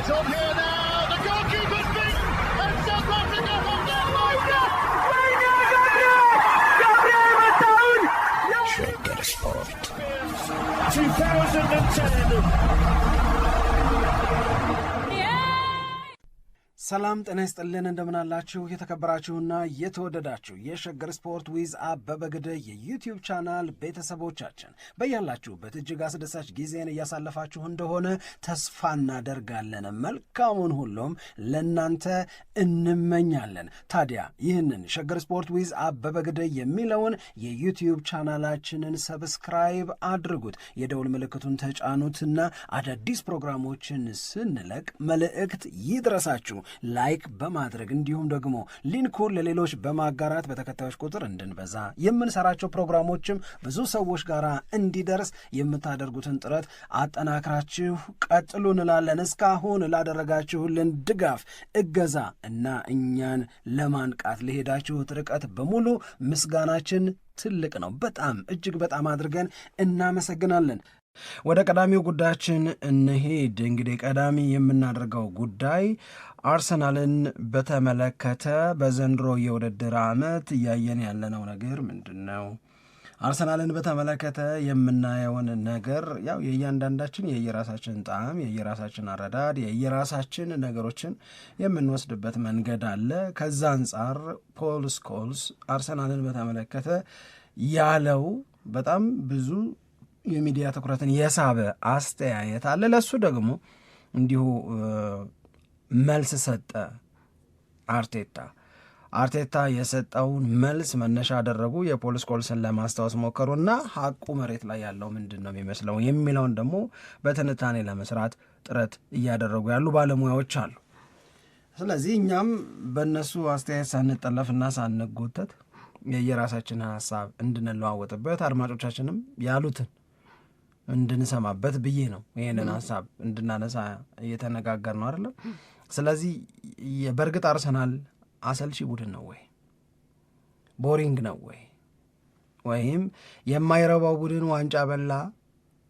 It's on here now. The goalkeeper's beaten, and South Africa have done Shagger Sport 2010. ሰላም ጤና ይስጥልን እንደምናላችሁ የተከበራችሁና የተወደዳችሁ የሸገር ስፖርት ዊዝ አበበ ግደይ የዩቲዩብ ቻናል ቤተሰቦቻችን በያላችሁበት እጅግ አስደሳች ጊዜን እያሳለፋችሁ እንደሆነ ተስፋ እናደርጋለን። መልካሙን ሁሉም ለናንተ እንመኛለን። ታዲያ ይህንን ሸገር ስፖርት ዊዝ አበበ ግደይ የሚለውን የዩቲዩብ ቻናላችንን ሰብስክራይብ አድርጉት፣ የደውል ምልክቱን ተጫኑትና አዳዲስ ፕሮግራሞችን ስንለቅ መልእክት ይድረሳችሁ። ላይክ በማድረግ እንዲሁም ደግሞ ሊንኩን ለሌሎች በማጋራት በተከታዮች ቁጥር እንድንበዛ የምንሰራቸው ፕሮግራሞችም ብዙ ሰዎች ጋር እንዲደርስ የምታደርጉትን ጥረት አጠናክራችሁ ቀጥሉ እንላለን። እስካሁን ላደረጋችሁልን ድጋፍ፣ እገዛ እና እኛን ለማንቃት ለሄዳችሁት ርቀት በሙሉ ምስጋናችን ትልቅ ነው። በጣም እጅግ በጣም አድርገን እናመሰግናለን። ወደ ቀዳሚው ጉዳያችን እንሄድ። እንግዲህ ቀዳሚ የምናደርገው ጉዳይ አርሰናልን በተመለከተ በዘንድሮ የውድድር ዓመት እያየን ያለነው ነገር ምንድን ነው? አርሰናልን በተመለከተ የምናየውን ነገር ያው የእያንዳንዳችን የየራሳችን ጣዕም፣ የየራሳችን አረዳድ፣ የየራሳችን ነገሮችን የምንወስድበት መንገድ አለ። ከዛ አንጻር ፖል ስኮልስ አርሰናልን በተመለከተ ያለው በጣም ብዙ የሚዲያ ትኩረትን የሳበ አስተያየት አለ። ለሱ ደግሞ እንዲሁ መልስ ሰጠ አርቴታ የሰጠውን መልስ መነሻ አደረጉ። የፖል ስኮልስን ለማስታወስ ሞከሩና ሀቁ መሬት ላይ ያለው ምንድን ነው የሚመስለው የሚለውን ደግሞ በትንታኔ ለመስራት ጥረት እያደረጉ ያሉ ባለሙያዎች አሉ። ስለዚህ እኛም በእነሱ አስተያየት ሳንጠለፍና ሳንጎተት የየራሳችን ሀሳብ እንድንለዋወጥበት አድማጮቻችንም ያሉትን እንድንሰማበት ብዬ ነው ይሄንን ሀሳብ እንድናነሳ እየተነጋገር ነው አይደለም። ስለዚህ በእርግጥ አርሰናል አሰልቺ ቡድን ነው ወይ? ቦሪንግ ነው ወይ? ወይም የማይረባው ቡድን ዋንጫ በላ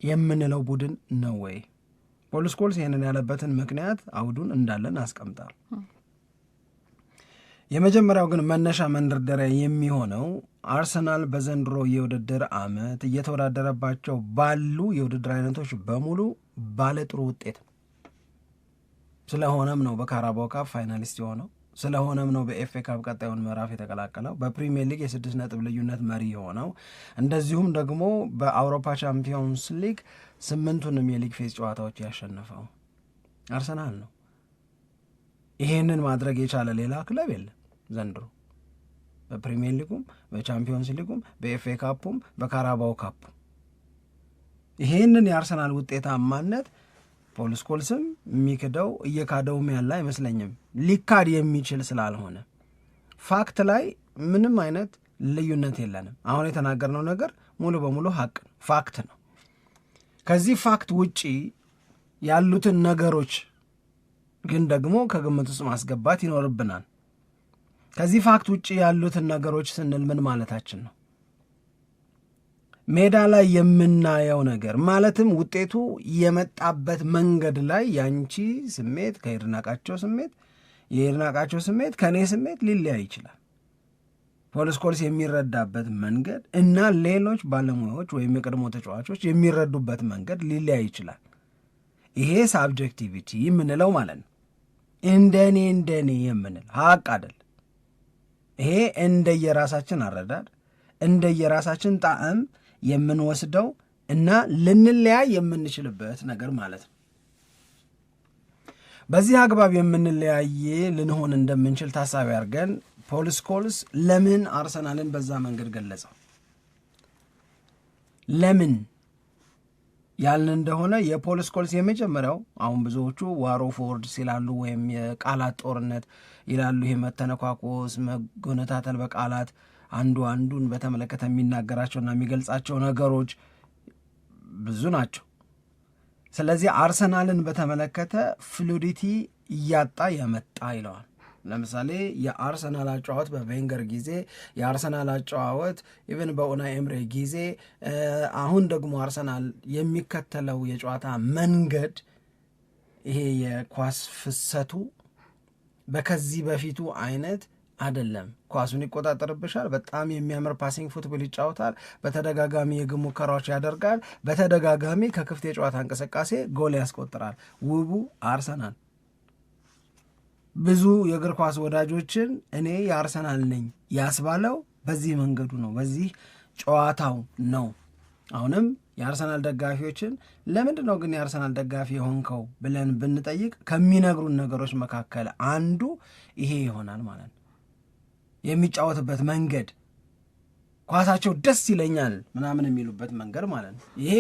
የምንለው ቡድን ነው ወይ? ፖል ስኮልስ ይሄንን ያለበትን ምክንያት አውዱን እንዳለን አስቀምጣል። የመጀመሪያው ግን መነሻ መንደርደሪያ የሚሆነው አርሰናል በዘንድሮ የውድድር ዓመት እየተወዳደረባቸው ባሉ የውድድር አይነቶች በሙሉ ባለጥሩ ውጤት ስለሆነም ነው በካራባኦ ካፕ ፋይናሊስት የሆነው፣ ስለሆነም ነው በኤፍኤ ካፕ ቀጣዩን ምዕራፍ የተቀላቀለው፣ በፕሪሚየር ሊግ የ6 ነጥብ ልዩነት መሪ የሆነው፣ እንደዚሁም ደግሞ በአውሮፓ ቻምፒዮንስ ሊግ 8ቱንም የሊግ ፌዝ ጨዋታዎች ያሸነፈው አርሰናል ነው። ይሄንን ማድረግ የቻለ ሌላ ክለብ የለም ዘንድሮ በፕሪሚየር ሊጉም በቻምፒዮንስ ሊጉም በኤፍኤ ካፑም በካራባኦ ካፑም። ይሄንን የአርሰናል ውጤታማነት ፖል ስኮልስም የሚክደው እየካደውም ያለ አይመስለኝም፣ ሊካድ የሚችል ስላልሆነ ፋክት ላይ ምንም አይነት ልዩነት የለንም። አሁን የተናገርነው ነገር ሙሉ በሙሉ ሀቅ ነው፣ ፋክት ነው። ከዚህ ፋክት ውጪ ያሉትን ነገሮች ግን ደግሞ ከግምት ውስጥ ማስገባት ይኖርብናል። ከዚህ ፋክት ውጪ ያሉትን ነገሮች ስንል ምን ማለታችን ነው? ሜዳ ላይ የምናየው ነገር ማለትም ውጤቱ የመጣበት መንገድ ላይ ያንቺ ስሜት ከይድናቃቸው ስሜት፣ የይድናቃቸው ስሜት ከኔ ስሜት ሊለያይ ይችላል። ፖል ስኮልስ የሚረዳበት መንገድ እና ሌሎች ባለሙያዎች ወይም የቀድሞ ተጫዋቾች የሚረዱበት መንገድ ሊለያይ ይችላል። ይሄ ሳብጀክቲቪቲ የምንለው ማለት ነው። እንደኔ የምንል ሀቅ አይደል። ይሄ እንደየራሳችን አረዳድ እንደየራሳችን ጣዕም የምንወስደው እና ልንለያይ የምንችልበት ነገር ማለት ነው። በዚህ አግባብ የምንለያይ ልንሆን እንደምንችል ታሳቢ አድርገን ፖል ስኮልስ ለምን አርሰናልን በዛ መንገድ ገለጸው? ለምን ያልን እንደሆነ የፖል ስኮልስ የመጀመሪያው አሁን ብዙዎቹ ዋር ኦፍ ወርድስ ይላሉ ወይም የቃላት ጦርነት ይላሉ። ይሄ መተነኳኮስ፣ መጎነታተል በቃላት አንዱ አንዱን በተመለከተ የሚናገራቸውና የሚገልጻቸው ነገሮች ብዙ ናቸው። ስለዚህ አርሰናልን በተመለከተ ፍሉዲቲ እያጣ የመጣ ይለዋል። ለምሳሌ የአርሰናል አጨዋወት በቬንገር ጊዜ፣ የአርሰናል አጨዋወት ኢቨን በኡናይ ኤምሬ ጊዜ፣ አሁን ደግሞ አርሰናል የሚከተለው የጨዋታ መንገድ ይሄ የኳስ ፍሰቱ በከዚህ በፊቱ አይነት አይደለም። ኳሱን ይቆጣጠርብሻል። በጣም የሚያምር ፓሲንግ ፉትቦል ይጫወታል። በተደጋጋሚ የግብ ሙከራዎች ያደርጋል። በተደጋጋሚ ከክፍት የጨዋታ እንቅስቃሴ ጎል ያስቆጥራል። ውቡ አርሰናል ብዙ የእግር ኳስ ወዳጆችን እኔ የአርሰናል ነኝ ያስባለው በዚህ መንገዱ ነው፣ በዚህ ጨዋታው ነው። አሁንም የአርሰናል ደጋፊዎችን ለምንድን ነው ግን የአርሰናል ደጋፊ የሆንከው ብለን ብንጠይቅ ከሚነግሩን ነገሮች መካከል አንዱ ይሄ ይሆናል ማለት ነው። የሚጫወትበት መንገድ፣ ኳሳቸው ደስ ይለኛል ምናምን የሚሉበት መንገድ ማለት ነው። ይሄ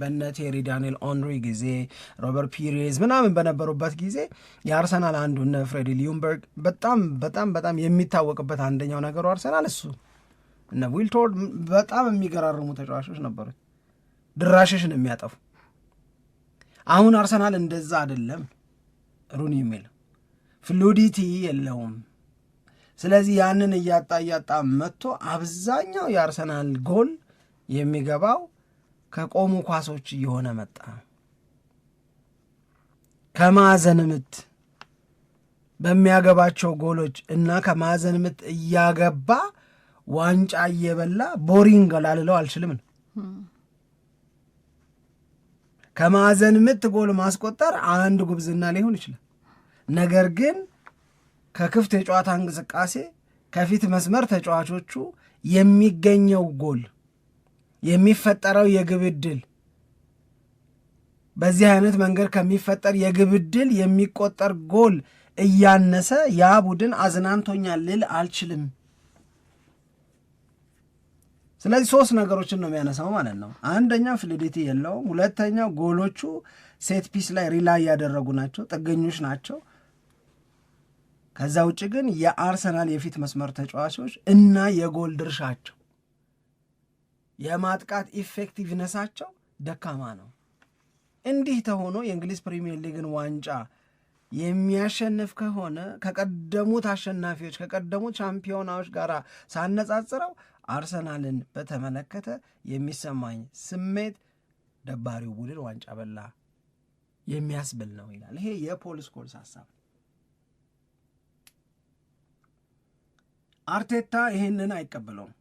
በነ ቴሪ ዳንኤል ኦንሪ ጊዜ፣ ሮበርት ፒሬዝ ምናምን በነበሩበት ጊዜ የአርሰናል አንዱ እነ ፍሬዲ ሊዩምበርግ በጣም በጣም በጣም የሚታወቅበት አንደኛው ነገሩ አርሰናል እሱ እነ ዊልቶርድ በጣም የሚገራርሙ ተጫዋቾች ነበሩት፣ ድራሽሽን የሚያጠፉ። አሁን አርሰናል እንደዛ አይደለም። ሩኒ የሚል ፍሉዲቲ የለውም። ስለዚህ ያንን እያጣ መጥቶ አብዛኛው የአርሰናል ጎል የሚገባው ከቆሙ ኳሶች እየሆነ መጣ። ከማዕዘን ምት በሚያገባቸው ጎሎች እና ከማዕዘን ምት እያገባ ዋንጫ እየበላ ቦሪንግ ላልለው አልችልም ነው። ከማዕዘን ምት ጎል ማስቆጠር አንድ ጉብዝና ሊሆን ይችላል። ነገር ግን ከክፍት የጨዋታ እንቅስቃሴ ከፊት መስመር ተጫዋቾቹ የሚገኘው ጎል የሚፈጠረው የግብ ዕድል በዚህ አይነት መንገድ ከሚፈጠር የግብ ዕድል የሚቆጠር ጎል እያነሰ ያ ቡድን አዝናንቶኛል ልል አልችልም። ስለዚህ 3 ነገሮችን ነው የሚያነሳው ማለት ነው። አንደኛ ፍሉዲቲ የለውም። ሁለተኛ ጎሎቹ ሴት ፒስ ላይ ሪላይ ያደረጉ ናቸው፣ ጥገኞች ናቸው። ከዛ ውጭ ግን የአርሰናል የፊት መስመር ተጫዋቾች እና የጎል ድርሻቸው የማጥቃት ኢፌክቲቭነሳቸው ደካማ ነው። እንዲህ ተሆኖ የእንግሊዝ ፕሪሚየር ሊግን ዋንጫ የሚያሸንፍ ከሆነ ከቀደሙት አሸናፊዎች ከቀደሙት ሻምፒዮናዎች ጋር ሳነጻጽረው አርሰናልን በተመለከተ የሚሰማኝ ስሜት ደባሪው ቡድን ዋንጫ በላ የሚያስብል ነው ይላል። ይሄ የፖል ስኮልስ ሀሳብ። አርቴታ ይሄንን አይቀበለውም።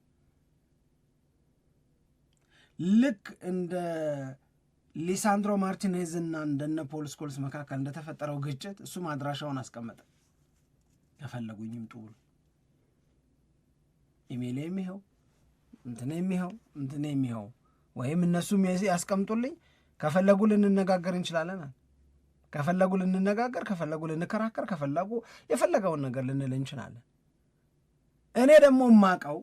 ልክ እንደ ሊሳንድሮ ማርቲኔዝ እና እንደነ ፖል ስኮልስ መካከል እንደተፈጠረው ግጭት እሱም አድራሻውን አስቀመጠ። ከፈለጉኝም ጥሩ ኢሜል የሚሄው እንትን የሚሄው ወይም እነሱም ያስቀምጡልኝ፣ ከፈለጉ ልንነጋገር እንችላለን፣ ከፈለጉ ልንነጋገር፣ ከፈለጉ ልንከራከር፣ ከፈለጉ የፈለገውን ነገር ልንል እንችላለን። እኔ ደግሞ የማውቀው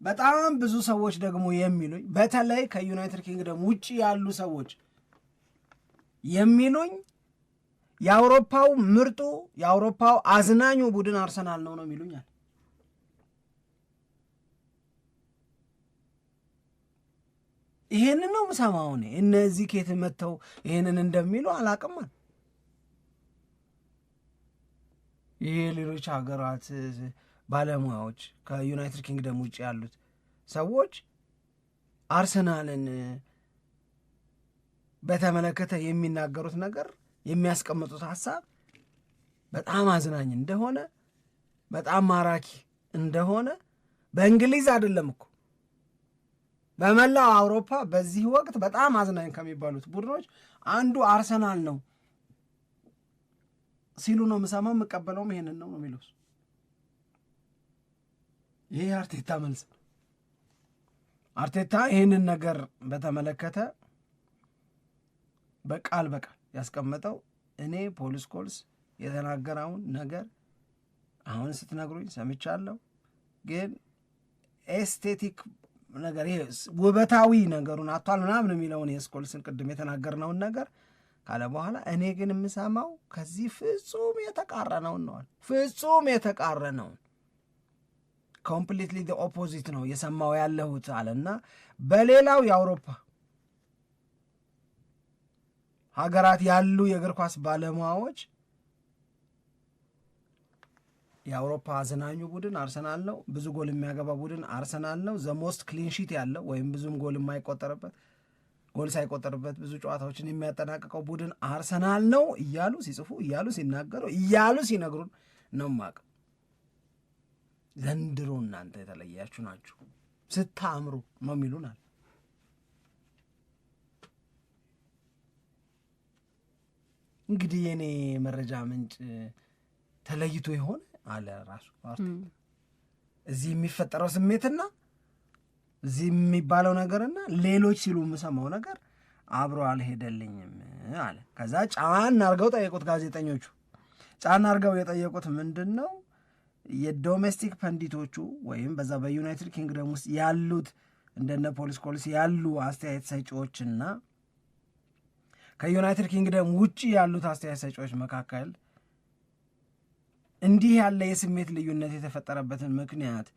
በጣም ብዙ ሰዎች ደግሞ የሚሉኝ በተለይ ከዩናይትድ ኪንግደም ውጭ ያሉ ሰዎች የሚሉኝ የአውሮፓው ምርጡ የአውሮፓው አዝናኙ ቡድን አርሰናል ነው የሚሉኛል። ይሄንን ነው የምሰማው እኔ። እነዚህ ኬት መጥተው ይሄንን እንደሚሉ አላቅም። ይሄ ሌሎች ሀገራት ባለሙያዎች ከዩናይትድ ኪንግደም ውጭ ያሉት ሰዎች አርሰናልን በተመለከተ የሚናገሩት ነገር የሚያስቀምጡት ሀሳብ በጣም አዝናኝ እንደሆነ በጣም ማራኪ እንደሆነ በእንግሊዝ አይደለም እኮ በመላው አውሮፓ በዚህ ወቅት በጣም አዝናኝ ከሚባሉት ቡድኖች አንዱ አርሰናል ነው ሲሉ ነው የምሰማው። የምቀበለውም ይሄንን ነው የሚሉት። ይሄ አርቴታ መልስ። አርቴታ ይሄንን ነገር በተመለከተ በቃል ያስቀመጠው እኔ ፖል ስኮልስ የተናገረውን ነገር አሁን ስትነግሩኝ ሰምቻለሁ፣ ግን ኤስቴቲክ ነገር ይሄ ውበታዊ ነገሩን አቷል ምናምን የሚለውን የስኮልስን ቅድም የተናገርነውን ነገር ካለ በኋላ እኔ ግን የምሰማው ከዚህ ፍጹም የተቃረነውን ነው። ፍጹም የተቃረነውን ኮምፕሊትሊ ዘ ኦፖዚት ነው የሰማው ያለሁት አለና በሌላው የአውሮፓ ሀገራት ያሉ የእግር ኳስ ባለሙያዎች የአውሮፓ አዝናኙ ቡድን አርሰናል ነው፣ ብዙ ጎል የሚያገባ ቡድን አርሰናል ነው፣ ዘ ሞስት ክሊን ሺት ያለው ወይም ብዙም ጎል የማይቆጠርበት ጎል ሳይቆጠርበት ብዙ ጨዋታዎችን የሚያጠናቅቀው ቡድን አርሰናል ነው እያሉ ሲጽፉ እያሉ ሲናገሩ እያሉ ሲነግሩን ነው ማቀ። ዘንድሮ እናንተ የተለያችሁ ናችሁ ስታምሩ ነው የሚሉናል። እንግዲህ የኔ መረጃ ምንጭ ተለይቶ ይሆን አለ ራሱ እዚህ የሚፈጠረው ስሜትና እዚህ የሚባለው ነገርና ሌሎች ሲሉ የምሰማው ነገር አብሮ አልሄደልኝም አለ። ከዛ ጫን አርገው ጠየቁት ጋዜጠኞቹ። ጫን አርገው የጠየቁት ምንድን ነው? የዶሜስቲክ ፐንዲቶቹ ወይም በዛ በዩናይትድ ኪንግደም ውስጥ ያሉት እንደነ ፖሊስ ኮልስ ያሉ አስተያየት ሰጪዎችና ከዩናይትድ ኪንግደም ውጭ ያሉት አስተያየት ሰጪዎች መካከል እንዲህ ያለ የስሜት ልዩነት የተፈጠረበትን ምክንያት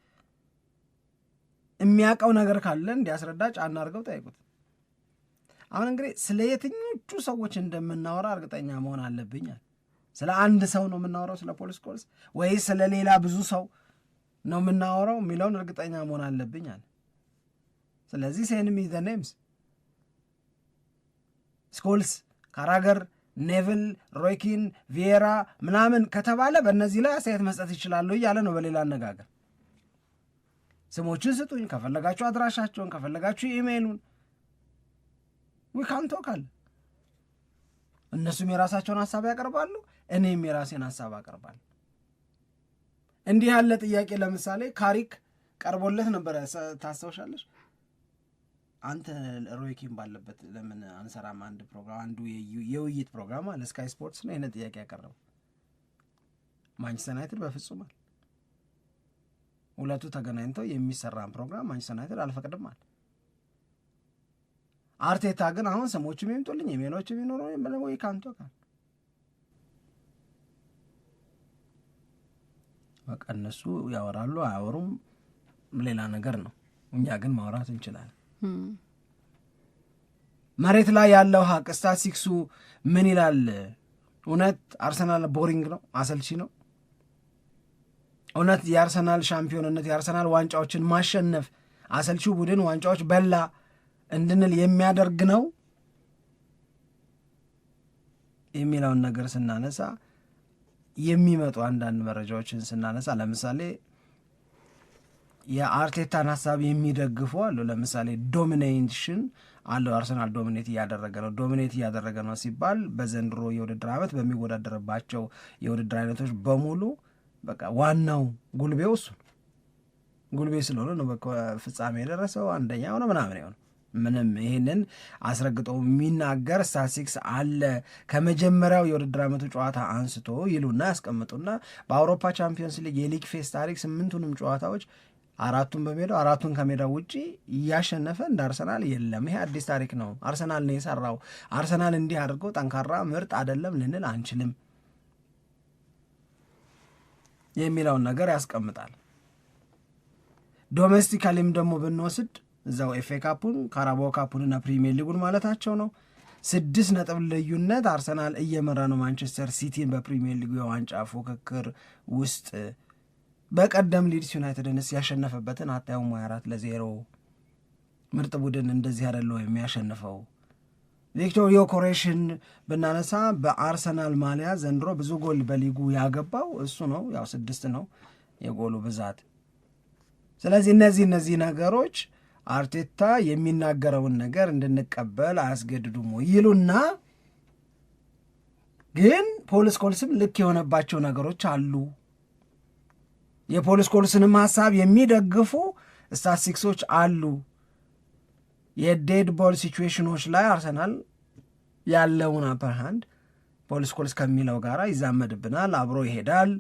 የሚያውቀው ነገር ካለ እንዲያስረዳ ጫና አድርገው ጠይቁት። አሁን እንግዲህ ስለ የትኞቹ ሰዎች እንደምናወራ እርግጠኛ መሆን አለብኛል። ስለ አንድ ሰው ነው የምናወራው ስለ ፖሊስ ኮልስ ወይስ ስለ ሌላ ብዙ ሰው ነው የምናወራው የሚለውን እርግጠኛ መሆን አለብኛል። ስለዚህ ሴንድ ሚ ዘ ኔምስ ስኮልስ፣ ካራገር፣ ኔቭል፣ ሮይኪን፣ ቪዬራ ምናምን ከተባለ በእነዚህ ላይ አስተያየት መስጠት ይችላሉ እያለ ነው። በሌላ አነጋገር ስሞችን ስጡኝ፣ ከፈለጋችሁ አድራሻቸውን፣ ከፈለጋችሁ ኢሜይሉን ዊካን ቶክ አለ። እነሱም የራሳቸውን ሀሳብ ያቀርባሉ፣ እኔም የራሴን ሀሳብ አቀርባለሁ። እንዲህ ያለ ጥያቄ ለምሳሌ ካሪክ ቀርቦለት ነበረ ታስታውሻለሽ? አንተ ሮይኪን ባለበት ለምን አንሰራም አንድ ፕሮግራም አንዱ የውይይት ፕሮግራም አለ ስካይ ስፖርትስ ነው ይሄን ጥያቄ ያቀረበው። ማንቸስተር ዩናይትድ በፍጹም አለ ሁለቱ ተገናኝተው የሚሰራን ፕሮግራም ማንቸስተር ዩናይትድ አልፈቅድም አለ። አርቴታ ግን አሁን ስሞችም ይምጡልኝ ኢሜሎችም ይኖሩ ወይ ካንቶ ካል በቃ እነሱ ያወራሉ አያወሩም ሌላ ነገር ነው። እኛ ግን ማውራት እንችላለን። መሬት ላይ ያለው ሀቅ ስታቲስቲክሱ ምን ይላል? እውነት አርሰናል ቦሪንግ ነው፣ አሰልቺ ነው? እውነት የአርሰናል ሻምፒዮንነት የአርሰናል ዋንጫዎችን ማሸነፍ አሰልቺው ቡድን ዋንጫዎች በላ እንድንል የሚያደርግ ነው የሚለውን ነገር ስናነሳ የሚመጡ አንዳንድ መረጃዎችን ስናነሳ ለምሳሌ የአርቴታን ሀሳብ የሚደግፉ አሉ። ለምሳሌ ዶሚኔሽን አለው አርሰናል ዶሚኔት እያደረገ ነው ሲባል በዘንድሮ የውድድር ዓመት በሚወዳደርባቸው የውድድር አይነቶች በሙሉ በቃ ዋናው ጉልቤው እሱ ጉልቤ ስለሆነ ነው በፍጻሜ የደረሰው አንደኛ ሆነ ምናምን የሆነ ምንም ይህንን አስረግጦ የሚናገር ስታቲስቲክስ አለ ከመጀመሪያው የውድድር ዓመቱ ጨዋታ አንስቶ ይሉና ያስቀምጡና በአውሮፓ ቻምፒዮንስ ሊግ የሊግ ፌስ ታሪክ 8ቱንም ጨዋታዎች 4ቱን በሜዳው 4ቱን ከሜዳው ውጪ እያሸነፈ እንደ አርሰናል የለም። ይሄ አዲስ ታሪክ ነው፣ አርሰናል ነው የሰራው። አርሰናል እንዲህ አድርጎ ጠንካራ ምርጥ አይደለም ልንል አንችልም የሚለውን ነገር ያስቀምጣል። ዶሜስቲካሊም ደግሞ ብንወስድ እዛው ኤፍኤ ካፑን ካራባኦ ካፑንና ፕሪሚየር ሊጉን ማለታቸው ነው 6 ነጥብ ልዩነት አርሰናል እየመራ ነው ማንቸስተር ሲቲን በፕሪሚየር ሊጉ የዋንጫ ፉክክር ውስጥ። በቀደም ሊድስ ዩናይትድንስ ያሸነፈበትን አታዩም? 4-0 ምርጥ ቡድን እንደዚህ አይደለው የሚያሸንፈው። ቪክቶር ዮኬሬሽን ብናነሳ በአርሰናል ማሊያ ዘንድሮ ብዙ ጎል በሊጉ ያገባው እሱ ነው፣ ያው 6 ነው የጎሉ ብዛት። ስለዚህ እነዚህ ነገሮች አርቴታ የሚናገረውን ነገር እንድንቀበል አያስገድዱም ይሉና ግን ፖል ስኮልስም ልክ የሆነባቸው ነገሮች አሉ። የፖል ስኮልስንም ሀሳብ የሚደግፉ ስታቲስቲክሶች አሉ። የዴድ ቦል ሲቹዌሽኖች ላይ አርሰናል ያለውን አፐር ሃንድ ፖል ስኮልስ ከሚለው ጋር ይዛመድብናል፣ አብሮ ይሄዳል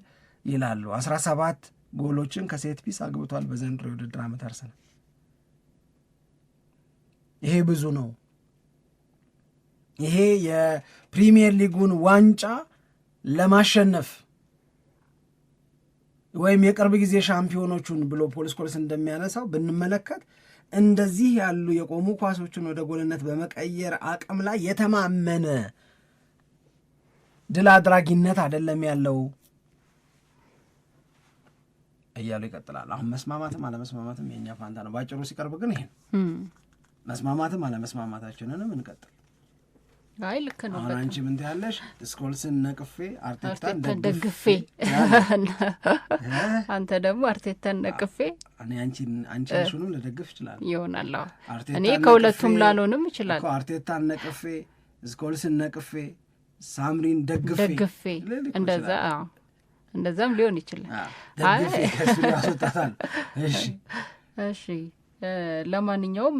ይላሉ። 17 ጎሎችን ከሴት ፒስ አግብቷል በዘንድሮ የውድድር ዓመት አርሰናል። ይሄ ብዙ ነው። ይሄ የፕሪሚየር ሊጉን ዋንጫ ለማሸነፍ ወይም የቅርብ ጊዜ ሻምፒዮኖቹን ብሎ ፖል ስኮልስ እንደሚያነሳው ብንመለከት እንደዚህ ያሉ የቆሙ ኳሶችን ወደ ጎልነት በመቀየር አቅም ላይ የተማመነ ድል አድራጊነት አይደለም ያለው እያሉ ይቀጥላል። አሁን መስማማትም አለመስማማትም የኛ ፋንታ ነው። ባጭሩ ሲቀርብ ግን ይሄ መስማማትም አለመስማማታችንንም እንቀጥል። አይ ልክ ነው። አሁን አንቺ ምን ትያለሽ? ስኮልስን ነቅፌ አርቴታን ደግፌ አንተ ደግሞ አርቴታን ነቅፌ እኔ አንቺን እሱንም ልደግፍ ይችላል ይሆናል። እኔ ከሁለቱም ላልሆንም ይችላል። አርቴታን ነቅፌ ስኮልስን ነቅፌ ሳምሪን ደግፌ እንደዛም ሊሆን ይችላል። ደግፌ ከሱ ያስወጣታል። እሺ ለማንኛውም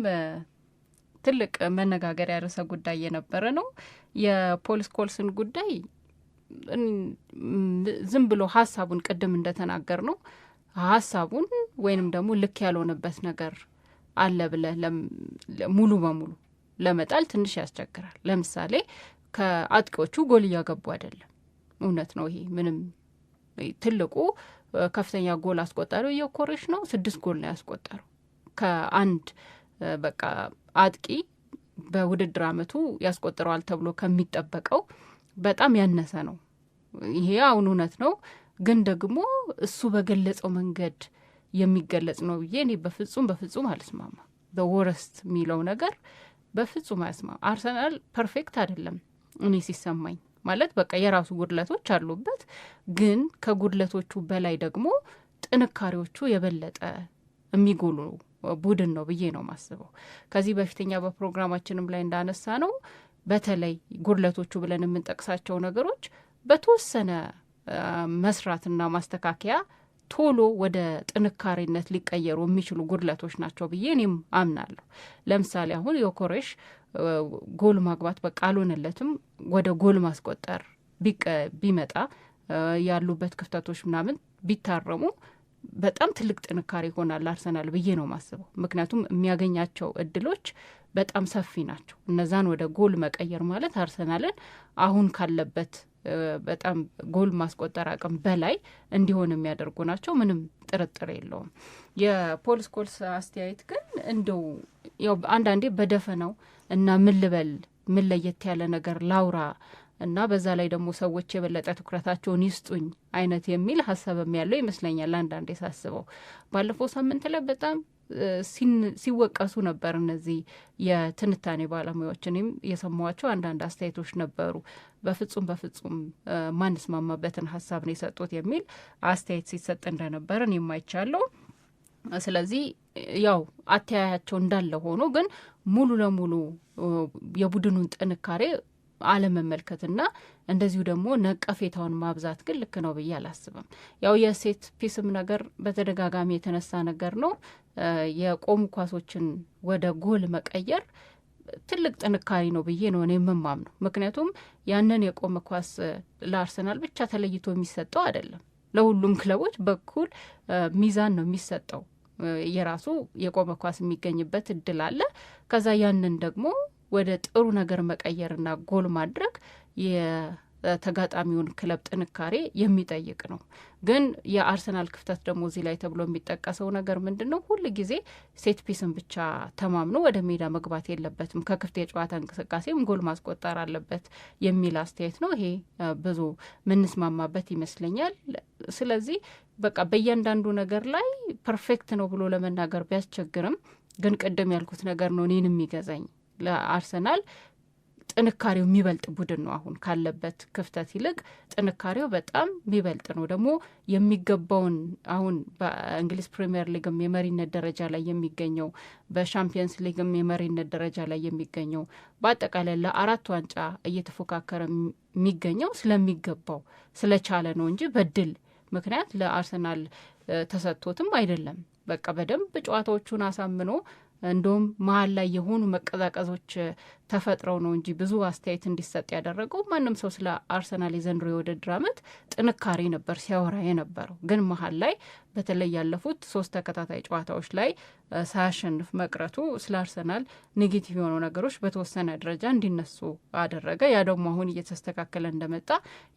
ትልቅ መነጋገሪያ ርዕሰ ጉዳይ የነበረ ነው የፖል ስኮልስን ጉዳይ። ዝም ብሎ ሀሳቡን ቅድም እንደተናገር ነው ሀሳቡን ወይንም ደግሞ ልክ ያልሆነበት ነገር አለ ብለህ ሙሉ በሙሉ ለመጣል ትንሽ ያስቸግራል። ለምሳሌ ከአጥቂዎቹ ጎል እያገቡ አይደለም፣ እውነት ነው። ይሄ ምንም ትልቁ ከፍተኛ ጎል አስቆጣሪው ዮኬሬሽ ነው። 6 ጎል ነው ያስቆጠረው ከአንድ በቃ አጥቂ በውድድር አመቱ ያስቆጥረዋል ተብሎ ከሚጠበቀው በጣም ያነሰ ነው። ይሄ አሁን እውነት ነው፣ ግን ደግሞ እሱ በገለጸው መንገድ የሚገለጽ ነው ብዬ እኔ በፍጹም አልስማማ። በወረስት የሚለው ነገር በፍጹም አያስማማ። አርሰናል ፐርፌክት አይደለም እኔ ሲሰማኝ፣ ማለት በቃ የራሱ ጉድለቶች አሉበት፣ ግን ከጉድለቶቹ በላይ ደግሞ ጥንካሬዎቹ የበለጠ የሚጎሉ ቡድን ነው ብዬ ነው ማስበው። ከዚህ በፊተኛ በፕሮግራማችንም ላይ እንዳነሳ ነው በተለይ ጉድለቶቹ ብለን የምንጠቅሳቸው ነገሮች በተወሰነ መስራትና ማስተካከያ ቶሎ ወደ ጥንካሬነት ሊቀየሩ የሚችሉ ጉድለቶች ናቸው ብዬ እኔም አምናለሁ። ለምሳሌ አሁን ዮኬሬሽ ጎል ማግባት በቃ አልሆነለትም፣ ወደ ጎል ማስቆጠር ቢመጣ ያሉበት ክፍተቶች ምናምን ቢታረሙ በጣም ትልቅ ጥንካሬ ይሆናል አርሰናል ብዬ ነው ማስበው። ምክንያቱም የሚያገኛቸው እድሎች በጣም ሰፊ ናቸው። እነዛን ወደ ጎል መቀየር ማለት አርሰናልን አሁን ካለበት በጣም ጎል ማስቆጠር አቅም በላይ እንዲሆን የሚያደርጉ ናቸው። ምንም ጥርጥር የለውም። የፖል ስኮልስ አስተያየት ግን እንደው ያው አንዳንዴ በደፈናው እና ምን ለየት ያለ ነገር ላውራ እና በዛ ላይ ደግሞ ሰዎች የበለጠ ትኩረታቸውን ይስጡኝ አይነት የሚል ሀሳብም ያለው ይመስለኛል። አንዳንዴ ሳስበው ባለፈው ሳምንት ላይ በጣም ሲወቀሱ ነበር እነዚህ የትንታኔ ባለሙያዎች። እኔም የሰማኋቸው አንዳንድ አስተያየቶች ነበሩ። በፍጹም ማንስማማበትን ሀሳብ ነው የሰጡት የሚል አስተያየት ሲሰጥ እንደነበር እኔም አይቻለሁ። ስለዚህ ያው አተያያቸው እንዳለ ሆኖ ግን ሙሉ ለሙሉ የቡድኑን ጥንካሬ አለመመልከትና እንደዚሁ ደግሞ ነቀፌታውን ማብዛት ግን ልክ ነው ብዬ አላስብም። ያው የሴት ፒስም ነገር በተደጋጋሚ የተነሳ ነገር ነው። የቆሙ ኳሶችን ወደ ጎል መቀየር ትልቅ ጥንካሬ ነው ብዬ ነው እኔ የምማምነው። ምክንያቱም ያንን የቆመ ኳስ ለአርሰናል ብቻ ተለይቶ የሚሰጠው አይደለም፣ ለሁሉም ክለቦች በኩል ሚዛን ነው የሚሰጠው። የራሱ የቆመ ኳስ የሚገኝበት እድል አለ። ከዛ ያንን ደግሞ ወደ ጥሩ ነገር መቀየርና ጎል ማድረግ የተጋጣሚውን ክለብ ጥንካሬ የሚጠይቅ ነው። ግን የአርሰናል ክፍተት ደግሞ እዚህ ላይ ተብሎ የሚጠቀሰው ነገር ምንድን ነው? ሁል ጊዜ ሴት ፒስን ብቻ ተማምኖ ወደ ሜዳ መግባት የለበትም፣ ከክፍት የጨዋታ እንቅስቃሴም ጎል ማስቆጠር አለበት የሚል አስተያየት ነው። ይሄ ብዙ ምንስማማበት ይመስለኛል። ስለዚህ በቃ በእያንዳንዱ ነገር ላይ ፐርፌክት ነው ብሎ ለመናገር ቢያስቸግርም፣ ግን ቅድም ያልኩት ነገር ነው እኔን የሚገዛኝ። ለአርሰናል ጥንካሬው የሚበልጥ ቡድን ነው። አሁን ካለበት ክፍተት ይልቅ ጥንካሬው በጣም የሚበልጥ ነው። ደግሞ የሚገባውን አሁን በእንግሊዝ ፕሪሚየር ሊግም የመሪነት ደረጃ ላይ የሚገኘው፣ በሻምፒየንስ ሊግም የመሪነት ደረጃ ላይ የሚገኘው፣ በአጠቃላይ ለ4 ዋንጫ እየተፎካከረ የሚገኘው ስለሚገባው ስለቻለ ነው እንጂ በድል ምክንያት ለአርሰናል ተሰጥቶትም አይደለም። በቃ በደንብ ጨዋታዎቹን አሳምኖ እንደውም መሀል ላይ የሆኑ መቀዛቀዞች ተፈጥረው ነው እንጂ ብዙ አስተያየት እንዲሰጥ ያደረገው ማንም ሰው ስለ አርሰናል የዘንድሮ የውድድር ዓመት ጥንካሬ ነበር ሲያወራ የነበረው። ግን መሀል ላይ በተለይ ያለፉት 3 ተከታታይ ጨዋታዎች ላይ ሳያሸንፍ መቅረቱ ስለ አርሰናል ኔጌቲቭ የሆኑ ነገሮች በተወሰነ ደረጃ እንዲነሱ አደረገ። ያ ደግሞ አሁን እየተስተካከለ እንደመጣ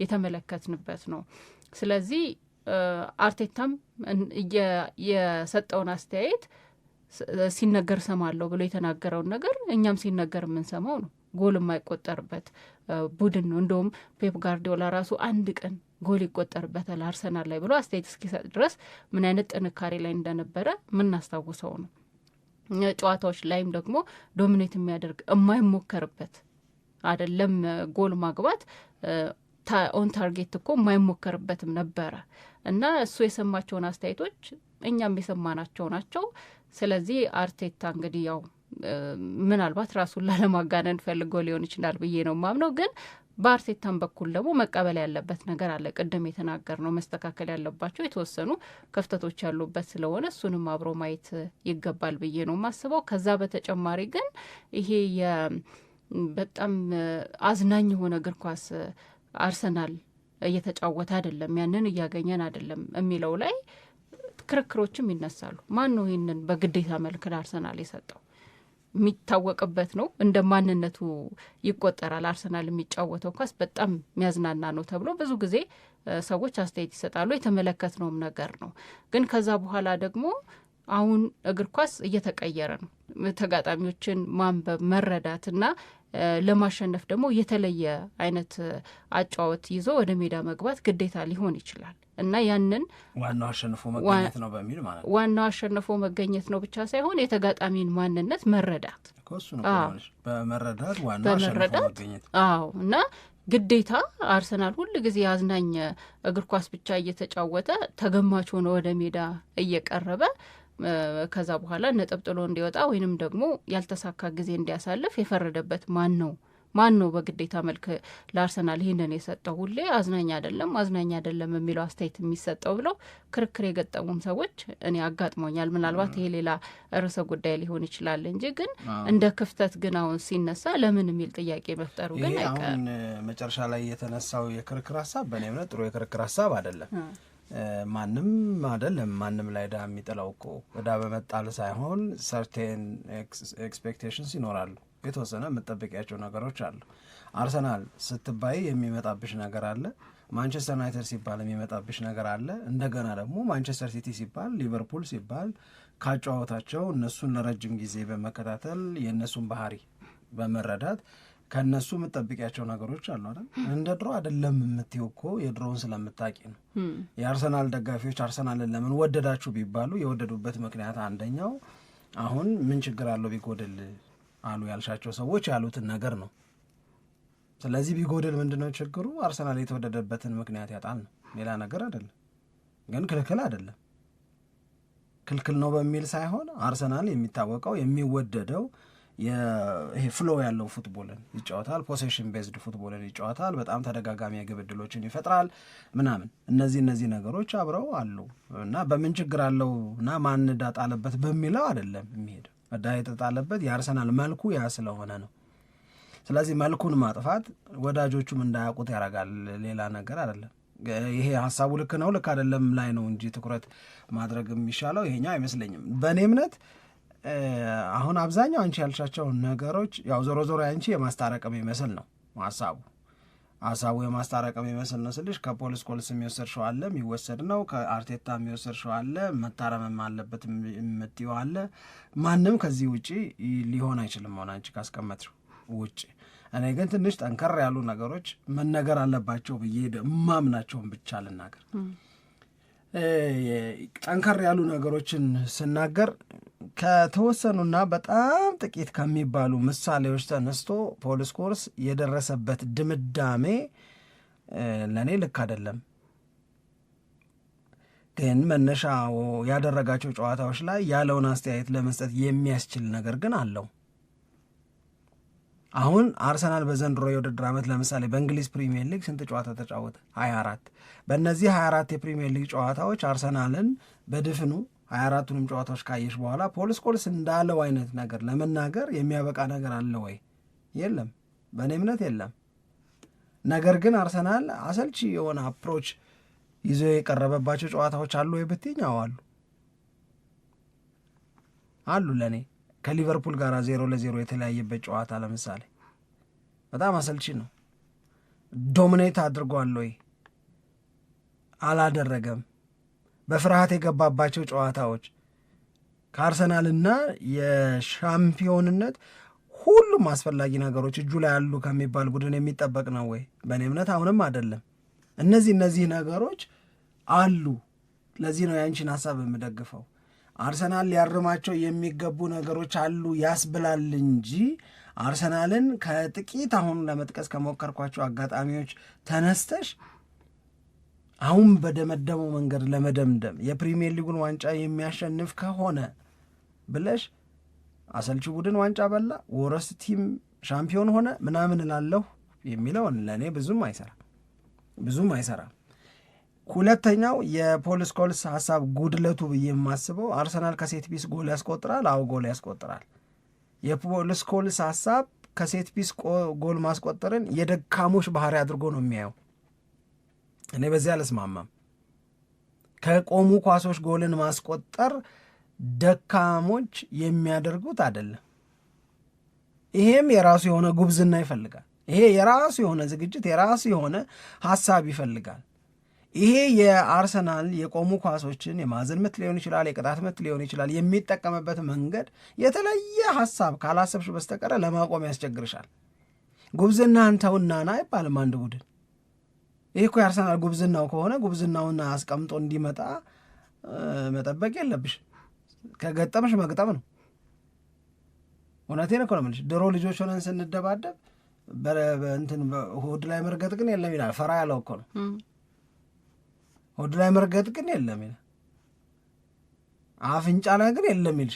የተመለከትንበት ነው። ስለዚህ አርቴታም የሰጠውን አስተያየት ሲነገር ሰማለሁ ብሎ የተናገረውን ነገር እኛም ሲነገር የምንሰማው ነው። ጎል የማይቆጠርበት ቡድን ነው። እንደውም ፔፕ ጋርዲዮላ ራሱ አንድ ቀን ጎል ይቆጠርበታል አርሰናል ላይ ብሎ አስተያየት እስኪሰጥ ድረስ ምን አይነት ጥንካሬ ላይ እንደነበረ የምናስታውሰው ነው። ጨዋታዎች ላይም ደግሞ ዶሚኔት የሚያደርግ የማይሞከርበት አይደለም ጎል ማግባት ኦን ታርጌት እኮ የማይሞከርበትም ነበረ እና እሱ የሰማቸውን አስተያየቶች እኛም የሰማናቸው ናቸው። ስለዚህ አርቴታ እንግዲህ ያው ምናልባት ራሱን ላለማጋነን ፈልጎ ሊሆን ይችላል ብዬ ነው ማምነው። ግን በአርቴታም በኩል ደግሞ መቀበል ያለበት ነገር አለ። ቅድም የተናገር ነው መስተካከል ያለባቸው የተወሰኑ ክፍተቶች ያሉበት ስለሆነ እሱንም አብሮ ማየት ይገባል ብዬ ነው ማስበው። ከዛ በተጨማሪ ግን ይሄ በጣም አዝናኝ የሆነ እግር ኳስ አርሰናል እየተጫወተ አይደለም፣ ያንን እያገኘን አይደለም የሚለው ላይ ክርክሮችም ይነሳሉ። ማን ነው ይህንን በግዴታ መልክ ለአርሰናል የሰጠው? የሚታወቅበት ነው፣ እንደ ማንነቱ ይቆጠራል። አርሰናል የሚጫወተው ኳስ በጣም የሚያዝናና ነው ተብሎ ብዙ ጊዜ ሰዎች አስተያየት ይሰጣሉ። የተመለከትነውም ነገር ነው። ግን ከዛ በኋላ ደግሞ አሁን እግር ኳስ እየተቀየረ ነው። ተጋጣሚዎችን ማንበብ መረዳትና ለማሸነፍ ደግሞ የተለየ አይነት አጫወት ይዞ ወደ ሜዳ መግባት ግዴታ ሊሆን ይችላል እና ያንን ዋናው አሸንፎ መገኘት ነው በሚል ማለት ነው። ዋናው አሸንፎ መገኘት ነው ብቻ ሳይሆን የተጋጣሚን ማንነት መረዳት እሱ ነው። በመረዳት ዋናው አሸንፎ መገኘት። አዎ እና ግዴታ አርሰናል ሁል ጊዜ አዝናኝ እግር ኳስ ብቻ እየተጫወተ ተገማች ሆነ ወደ ሜዳ እየቀረበ ከዛ በኋላ ነጥብ ጥሎ እንዲወጣ ወይንም ደግሞ ያልተሳካ ጊዜ እንዲያሳልፍ የፈረደበት ማን ነው በግዴታ መልክ ለአርሰናል ይህንን የሰጠው? ሁሌ አዝናኝ አይደለም የሚለው አስተያየት የሚሰጠው ብለው ክርክር የገጠሙም ሰዎች እኔ አጋጥሞኛል። ምናልባት ይሄ ሌላ ርዕሰ ጉዳይ ሊሆን ይችላል እንጂ ግን እንደ ክፍተት ግን አሁን ሲነሳ ለምን የሚል ጥያቄ መፍጠሩ ግን አይቀርም። መጨረሻ ላይ የተነሳው የክርክር ሀሳብ በእኔ እምነት ጥሩ የክርክር ሀሳብ አይደለም። ማንም ላይ ዕዳ የሚጥለው እኮ ዕዳ በመጣል ሳይሆን ሰርቴን ኤክስፔክቴሽንስ ይኖራሉ። የተወሰነ የምጠብቂያቸው ነገሮች አሉ። አርሰናል ስትባይ የሚመጣብሽ ነገር አለ። ማንቸስተር ዩናይትድ ሲባል የሚመጣብሽ ነገር አለ። እንደገና ደግሞ ማንቸስተር ሲቲ ሲባል፣ ሊቨርፑል ሲባል ካጫወታቸው እነሱን ለረጅም ጊዜ በመከታተል የእነሱን ባህሪ በመረዳት ከእነሱ የምጠብቂያቸው ነገሮች አሉ አይደል? እንደ ድሮ አይደለም የምትይው እኮ የድሮውን ስለምታቂ ነው። የአርሰናል ደጋፊዎች አርሰናልን ለምን ወደዳችሁ ቢባሉ የወደዱበት ምክንያት አንደኛው አሁን ምን ችግር አለው ቢጎድል አሉ ያልሻቸው ሰዎች ያሉትን ነገር ነው። ስለዚህ ቢጎድል ምንድነው ችግሩ? አርሰናል የተወደደበትን ምክንያት ያጣል ነው፣ ሌላ ነገር አይደለም። ግን ክልክል አይደለም። ክልክል ነው በሚል ሳይሆን አርሰናል የሚታወቀው የሚወደደው ይሄ ፍሎ ያለው ፉትቦልን ይጫወታል፣ ፖሴሽን ቤዝድ ፉትቦልን ይጫወታል፣ በጣም ተደጋጋሚ የግብ ዕድሎችን ይፈጥራል ምናምን። እነዚህ ነገሮች አብረው አሉ እና በምን ችግር አለው እና ማን ዕዳ ጣለበት በሚለው አይደለም የሚሄደው። ዕዳ የተጣለበት የአርሰናል መልኩ ያ ስለሆነ ነው። ስለዚህ መልኩን ማጥፋት ወዳጆቹም እንዳያውቁት ያደርጋል፣ ሌላ ነገር አይደለም። ይሄ ሀሳቡ ልክ ነው ልክ አይደለም ላይ ነው እንጂ ትኩረት ማድረግ የሚሻለው ይሄኛው አይመስለኝም በእኔ እምነት። አሁን አብዛኛው አንቺ ያልሻቸው ነገሮች ያው ዞሮ አንቺ የማስታረቅም ይመስል ነው ሀሳቡ የማስታረቅም ይመስል ነው ስልሽ ከፖል ስኮልስ የሚወሰድሽው አለ የሚወሰድ ነው፣ ከአርቴታ የሚወሰድሽው አለ መታረምም አለበት የምትይው አለ። ማንም ከዚህ ውጪ ሊሆን አይችልም ሆነ አንቺ ካስቀመጥሽው ውጪ። እኔ ግን ትንሽ ጠንከር ያሉ ነገሮች መነገር አለባቸው ብዬ ማምናቸውን ብቻ ልናገር። ጠንከር ያሉ ነገሮችን ስናገር ከተወሰኑና በጣም ጥቂት ከሚባሉ ምሳሌዎች ተነስቶ ፖል ስኮልስ የደረሰበት ድምዳሜ ለእኔ ልክ አይደለም። ግን መነሻ ያደረጋቸው ጨዋታዎች ላይ ያለውን አስተያየት ለመስጠት የሚያስችል ነገር ግን አለው። አሁን አርሰናል በዘንድሮ የውድድር ዓመት ለምሳሌ በእንግሊዝ ፕሪሚየር ሊግ ስንት ጨዋታ ተጫወተ? 24። በእነዚህ 24 የፕሪሚየር ሊግ ጨዋታዎች አርሰናልን በድፍኑ 24ቱንም ጨዋታዎች ካየሽ በኋላ ፖል ስኮልስ እንዳለው አይነት ነገር ለመናገር የሚያበቃ ነገር አለ ወይ? የለም፣ በእኔ እምነት የለም። ነገር ግን አርሰናል አሰልቺ የሆነ አፕሮች ይዞ የቀረበባቸው ጨዋታዎች አሉ ወይ ብትይኝ አሉ። ለእኔ ከሊቨርፑል ጋር 0-0 የተለያየበት ጨዋታ ለምሳሌ በጣም አሰልቺ ነው። ዶሚኔት አድርጓል ወይ? አላደረገም። በፍርሃት የገባባቸው ጨዋታዎች ከአርሰናልና የሻምፒዮንነት ሁሉም አስፈላጊ ነገሮች እጁ ላይ ያሉ ከሚባል ቡድን የሚጠበቅ ነው ወይ? በእኔ እምነት አሁንም አይደለም። እነዚህ ነገሮች አሉ። ለዚህ ነው ያንቺን ሀሳብ የምደግፈው። አርሰናል ሊያርማቸው የሚገቡ ነገሮች አሉ ያስብላል እንጂ አርሰናልን ከጥቂት አሁን ለመጥቀስ ከሞከርኳቸው አጋጣሚዎች ተነስተሽ አሁን በደመደመው መንገድ ለመደምደም የፕሪሚየር ሊጉን ዋንጫ የሚያሸንፍ ከሆነ ብለሽ አሰልቺ ቡድን ዋንጫ በላ፣ ወረስ ቲም ሻምፒዮን ሆነ ምናምን እላለሁ የሚለውን ለእኔ ብዙም አይሰራም። ሁለተኛው የፖል ስኮልስ ሀሳብ ጉድለቱ ብዬ የማስበው አርሰናል ከሴት ፒስ ጎል ያስቆጥራል። አዎ ጎል ያስቆጥራል። የፖል ስኮልስ ሀሳብ ከሴት ፒስ ጎል ማስቆጠርን የደካሞች ባህሪ አድርጎ ነው የሚያየው። እኔ በዚህ አልስማማም። ከቆሙ ኳሶች ጎልን ማስቆጠር ደካሞች የሚያደርጉት አይደለም። ይሄም የራሱ የሆነ ጉብዝና ይፈልጋል። ይሄ የራሱ የሆነ ዝግጅት፣ የራሱ የሆነ ሀሳብ ይፈልጋል። ይሄ የአርሰናል የቆሙ ኳሶችን የማዕዘን ምት ሊሆን ይችላል፣ የቅጣት ምት ሊሆን ይችላል፣ የሚጠቀምበት መንገድ የተለየ ሀሳብ ካላሰብሽ በስተቀረ ለማቆም ያስቸግርሻል። ጉብዝናህን ተውና ና አይባልም አንድ ቡድን። ይህ እኮ የአርሰናል ጉብዝናው ከሆነ ጉብዝናውን አስቀምጦ እንዲመጣ መጠበቅ የለብሽ። ከገጠምሽ መግጠም ነው። እውነቴን እኮ ነው የምልሽ። ድሮ ልጆች ሆነን ስንደባደብ በእንትን ሆድ ላይ መርገጥ ግን የለም ይላል። ፈራ ያለው እኮ ነው። ሆድ ላይ መርገጥ ግን የለም ይላል። አፍንጫ ላይ ግን የለም ይልሽ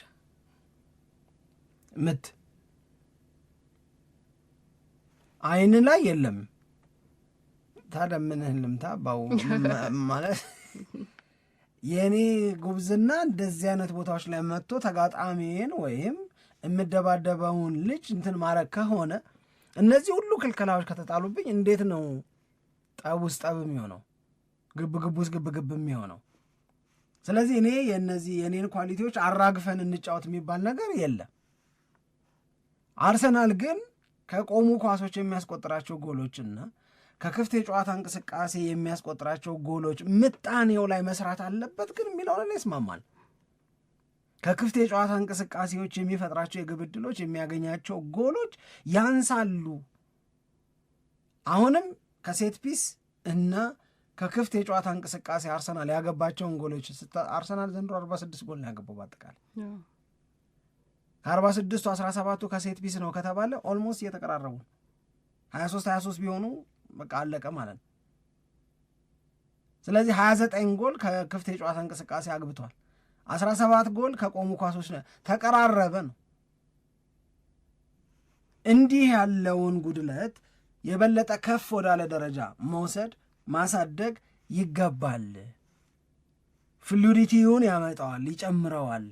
ምት አይን ላይ የለም። ታዲያ ምንህን ልምታ ባው ማለት የእኔ ጉብዝና እንደዚህ አይነት ቦታዎች ላይ መጥቶ ተጋጣሚን ወይም የምደባደበውን ልጅ እንትን ማድረግ ከሆነ እነዚህ ሁሉ ክልከላዎች ከተጣሉብኝ እንዴት ነው ጠብ ውስጥ ጠብ የሚሆነው? ግብ ውስጥ ግብ የሚሆነው? ስለዚህ እኔ የእነዚህ የእኔን ኳሊቲዎች አራግፈን እንጫወት የሚባል ነገር የለም። አርሰናል ግን ከቆሙ ኳሶች የሚያስቆጥራቸው ጎሎችና ከክፍት የጨዋታ እንቅስቃሴ የሚያስቆጥራቸው ጎሎች ምጣኔው ላይ መስራት አለበት ግን የሚለውን ይስማማል። ከክፍት የጨዋታ እንቅስቃሴዎች የሚፈጥራቸው የግብ ዕድሎች የሚያገኛቸው ጎሎች ያንሳሉ። አሁንም ከሴት ፒስ እና ከክፍት የጨዋታ እንቅስቃሴ አርሰናል ያገባቸውን ጎሎች አርሰናል ዘንድሮ 46 ጎል ነው ያገባው። በአጠቃላይ ከ46ቱ 17ቱ ከሴት ፒስ ነው ከተባለ ኦልሞስት እየተቀራረቡ 23 ቢሆኑ በቃ አለቀ ማለት ነው። ስለዚህ 29 ጎል ከክፍት የጨዋታ እንቅስቃሴ አግብቷል። 17 ጎል ከቆሙ ኳሶች ነው። ተቀራረበ ነው። እንዲህ ያለውን ጉድለት የበለጠ ከፍ ወዳለ ደረጃ መውሰድ ማሳደግ ይገባል። ፍሉዲቲውን ያመጣዋል፣ ይጨምረዋል።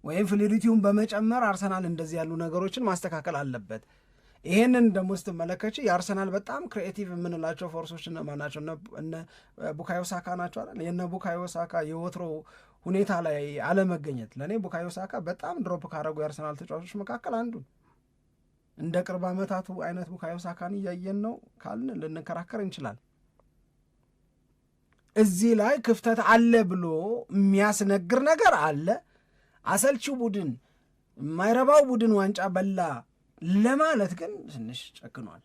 ወይም ፍሉዲቲውን በመጨመር አርሰናል እንደዚህ ያሉ ነገሮችን ማስተካከል አለበት። ይሄንን ደግሞ ስትመለከች የአርሰናል በጣም ክሪኤቲቭ የምንላቸው ፎርሶች እነማን ናቸው? እነ ቡካዮ ሳካ ናቸው አይደል? የነ ቡካዮ ሳካ የወትሮ ሁኔታ ላይ አለመገኘት ለእኔ ቡካዮ ሳካ በጣም ድሮፕ ካደረጉ የአርሰናል ተጫዋቾች መካከል አንዱ። እንደ ቅርብ ዓመታቱ አይነት ቡካዮ ሳካን እያየን ነው ካልን ልንከራከር እንችላል። እዚህ ላይ ክፍተት አለ ብሎ የሚያስነግር ነገር አለ። አሰልቺው ቡድን የማይረባው ቡድን ዋንጫ በላ ለማለት ግን ትንሽ ጨክኗል።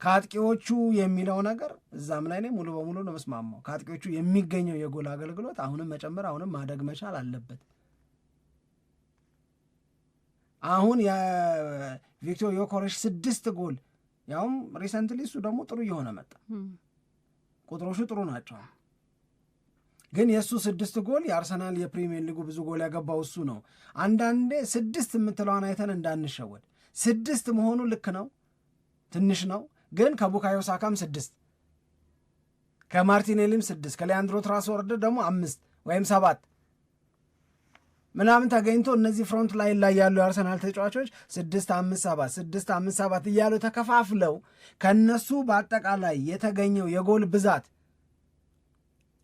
ከአጥቂዎቹ የሚለው ነገር እዛም ላይ ሙሉ በሙሉ ነው መስማማው። ከአጥቂዎቹ የሚገኘው የጎል አገልግሎት አሁንም መጨመር አሁንም ማደግ መቻል አለበት። አሁን የቪክቶር ዮኬሬሽ 6 ጎል ያውም ሪሰንትሊ እሱ ደግሞ ጥሩ እየሆነ መጣ። ቁጥሮቹ ጥሩ ናቸው። ግን የእሱ 6 ጎል የአርሰናል የፕሪሚየር ሊጉ ብዙ ጎል ያገባው እሱ ነው። አንዳንዴ 6 የምትለዋን አይተን እንዳንሸወድ። 6 መሆኑ ልክ ነው፣ ትንሽ ነው። ግን ከቡካዮ ሳካም 6 ከማርቲኔሊም 6 ከሊያንድሮ ትራስወርድ ደግሞ 5 ወይም 7 ምናምን ተገኝቶ እነዚህ ፍሮንት ላይን ላይ ያሉ የአርሰናል ተጫዋቾች 6-5-7 እያሉ ተከፋፍለው ከነሱ በአጠቃላይ የተገኘው የጎል ብዛት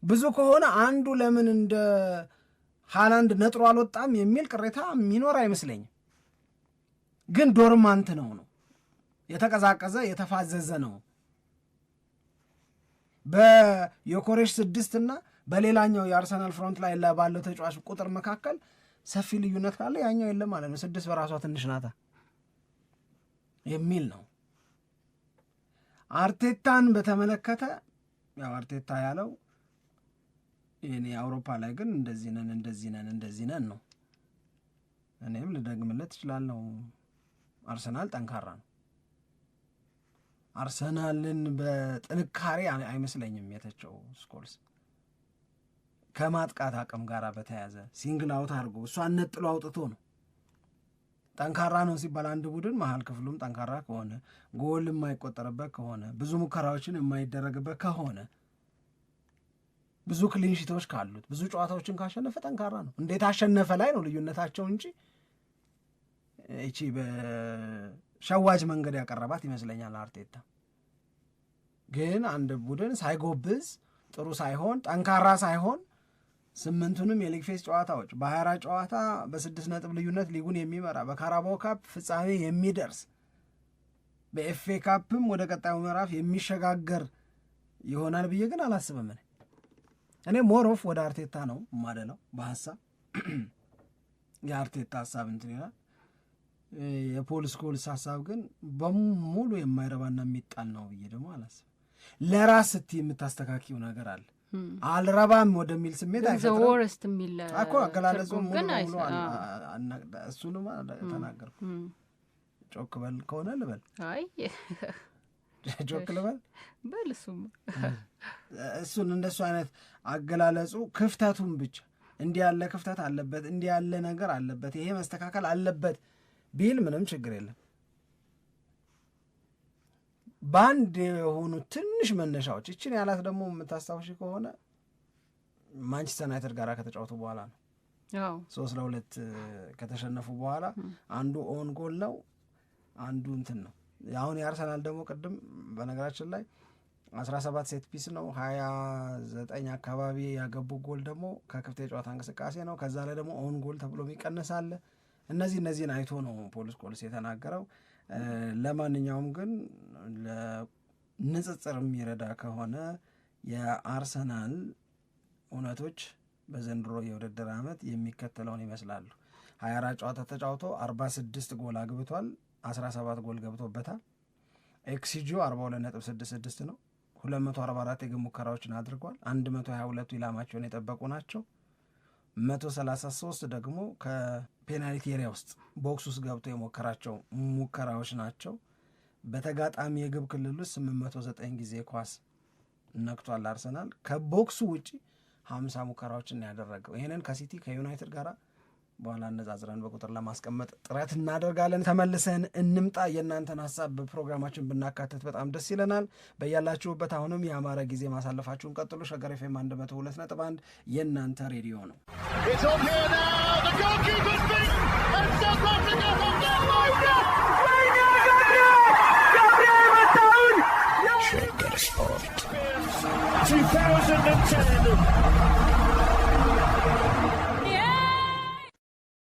ብዙ ከሆነ አንዱ ለምን እንደ ሃላንድ ነጥሮ አልወጣም የሚል ቅሬታ የሚኖር አይመስለኝም። ግን ዶርማንት ነው የተቀዛቀዘ የተፋዘዘ ነው። በዮኬሬሽ 6 እና በሌላኛው የአርሰናል ፍሮንት ላይ ባለው ተጫዋች ቁጥር መካከል ሰፊ ልዩነት ካለ ያኛው የለም ማለት ነው። 6 በራሷ ትንሽ ናታ የሚል ነው። አርቴታን በተመለከተ ያው አርቴታ ያለው እኔ አውሮፓ ላይ ግን እንደዚህ ነን ነው። እኔም ልደግምለት እችላለሁ። አርሰናል ጠንካራ ነው። አርሰናልን በጥንካሬ አይመስለኝም የተቸው ስኮልስ ከማጥቃት አቅም ጋር በተያያዘ ሲንግል አውት አድርጎ እሷን ነጥሎ አውጥቶ ነው። ጠንካራ ነው ሲባል አንድ ቡድን መሀል ክፍሉም ጠንካራ ከሆነ ጎል የማይቆጠርበት ከሆነ ብዙ ሙከራዎችን የማይደረግበት ከሆነ ብዙ ክሊንሺቶች ካሉት ብዙ ጨዋታዎችን ካሸነፈ ጠንካራ ነው። እንዴት አሸነፈ ላይ ነው ልዩነታቸው እንጂ እቺ በሸዋጅ መንገድ ያቀረባት ይመስለኛል። አርቴታ ግን አንድ ቡድን ሳይጎብዝ ጥሩ ሳይሆን ጠንካራ ሳይሆን 8ቱንም የሊግ ፌስ ጨዋታዎች በ24 ጨዋታ በ6 ነጥብ ልዩነት ሊጉን የሚመራ በካራባው ካፕ ፍጻሜ የሚደርስ በኤፍኤ ካፕም ወደ ቀጣዩ ምዕራፍ የሚሸጋገር ይሆናል ብዬ ግን አላስብም። እኔ ሞሮፍ ወደ አርቴታ ነው ማደለው በሀሳብ የአርቴታ ሀሳብ እንትን ይላል። የፖል ስኮልስ ሀሳብ ግን በሙሉ የማይረባና የሚጣል ነው ብዬ ደግሞ አላስብም። ለራስ ስትይ የምታስተካኪው ነገር አለ አልረባም ወደሚል ስሜት አይወርስት የሚል እኮ አገላለጹ ሙሉ እሱንም ተናገርኩ። ጮክ በል ከሆነ ልበል፣ አይ ጮክ ልበል በል እሱን እንደሱ አይነት አገላለጹ ክፍተቱን ብቻ እንዲህ ያለ ክፍተት አለበት እንዲህ ያለ ነገር አለበት ይሄ መስተካከል አለበት ቢል ምንም ችግር የለም። በአንድ የሆኑ ትንሽ መነሻዎች እችን ያላት ደግሞ የምታስታውሽ ከሆነ ማንቸስተር ዩናይትድ ጋር ከተጫወቱ በኋላ ነው 3-2 ከተሸነፉ በኋላ አንዱ ኦን ጎል ነው አንዱ እንትን ነው። አሁን የአርሰናል ደግሞ ቅድም በነገራችን ላይ 17 ሴት ፒስ ነው 29 አካባቢ ያገቡ ጎል ደግሞ ከክፍት የጨዋታ እንቅስቃሴ ነው። ከዛ ላይ ደግሞ ኦን ጎል ተብሎ የሚቀነሳለ እነዚህን አይቶ ነው ፖል ስኮልስ የተናገረው። ለማንኛውም ግን ለንጽጽር የሚረዳ ከሆነ የአርሰናል እውነቶች በዘንድሮ የውድድር ዓመት የሚከተለውን ይመስላሉ። 24 ጨዋታ ተጫውቶ 46 ጎል አግብቷል፣ 17 ጎል ገብቶበታል። ኤክስጂው 42.66 ነው። 244 የግብ ሙከራዎችን አድርጓል። 122ቱ ኢላማቸውን የጠበቁ ናቸው። 133 ደግሞ ከፔናልቲ ኤሪያ ውስጥ ቦክስ ውስጥ ገብቶ የሞከራቸው ሙከራዎች ናቸው። በተጋጣሚ የግብ ክልል ውስጥ 809 ጊዜ ኳስ ነክቷል። አርሰናል ከቦክሱ ውጪ 50 ሙከራዎችን ያደረገው። ይህንን ከሲቲ ከዩናይትድ ጋር በኋላ አነጻጽረን በቁጥር ለማስቀመጥ ጥረት እናደርጋለን። ተመልሰን እንምጣ። የእናንተን ሀሳብ በፕሮግራማችን ብናካተት በጣም ደስ ይለናል። በያላችሁበት አሁንም የአማረ ጊዜ ማሳለፋችሁን ቀጥሉ። ሸገር ኤፍኤም 102.1 የእናንተ ሬዲዮ ነው። ሸገር ስፖርት 2010